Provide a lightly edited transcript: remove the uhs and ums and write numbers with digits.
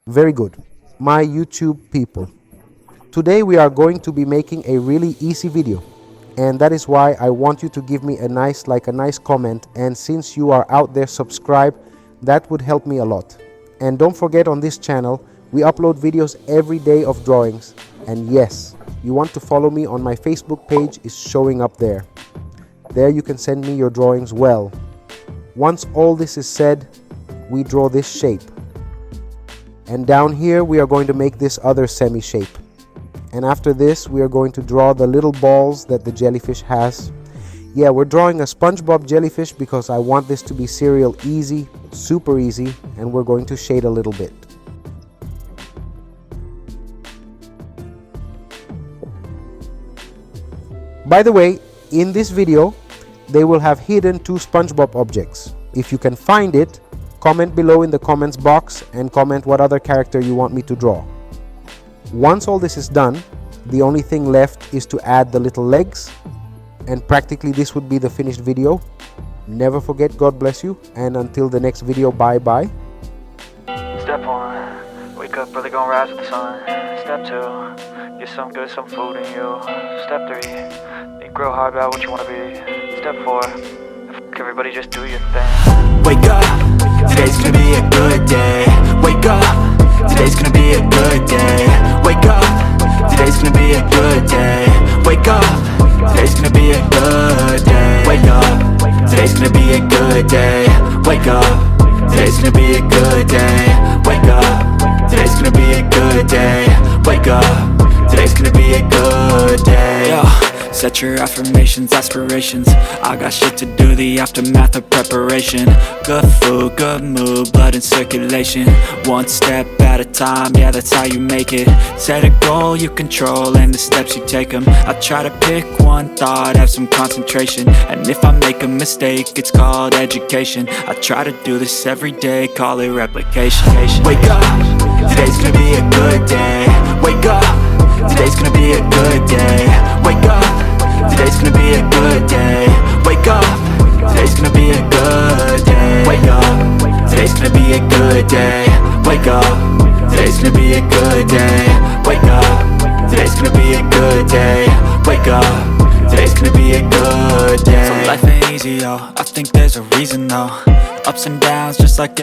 Very good. My YouTube people. Today we are going to be making a really easy video. And that is why I want you to give me a nice comment. And since you are out there, subscribe. That would help me a lot. And don't forget, on this channel, we upload videos every day of drawings. And yes, you want to follow me on my Facebook page is showing up there. There you can send me your drawings. Well, once all this is said, we draw this shape. And down here we are going to make this other semi shape. And after this we are going to draw the little balls that the jellyfish has. Yeah, we're drawing a SpongeBob jellyfish because I want this to be serial easy, super easy, and we're going to shade a little bit. By the way, in this video they will have hidden 2 SpongeBob objects. If you can find it, comment below in the comments box and comment what other character you want me to draw. Once all this is done, the only thing left is to add the little legs, and practically this would be the finished video. Never forget, God bless you, and until the next video, bye bye. Step 1, wake up early, gonna rise with the sun. Step 2, get some good, some food in you. Step 3, think real hard about what you wanna be. Step 4, everybody just do your thing. Wake up, today's gonna be a good day. Wake up, today's gonna be a good day. Wake up, today's gonna be a good day. Wake up, today's gonna be a good day. Wake up, today's gonna be a good day. Wake up, today's gonna be a good day. Wake up, today's gonna be a good day. Wake up, today's gonna be a good day. Yo. Set your affirmations, aspirations. I got shit to do, the aftermath of preparation. Good food, good mood, blood in circulation. One step at a time, yeah, that's how you make it. Set a goal you control and the steps you take them. I try to pick one thought, have some concentration. And if I make a mistake, it's called education. I try to do this every day, call it replication. Wake up, today's gonna be a good day. Wake up, today's gonna be a good day. Wake up, today's gonna be a good day. Wake up, today's gonna be a good day. Wake up, today's gonna be a good day. Wake up, today's gonna be a good day. Wake up, today's gonna be a good day. Wake up, today's gonna be a good day. So life ain't easy, yo, I think there's a reason though. Ups and downs just like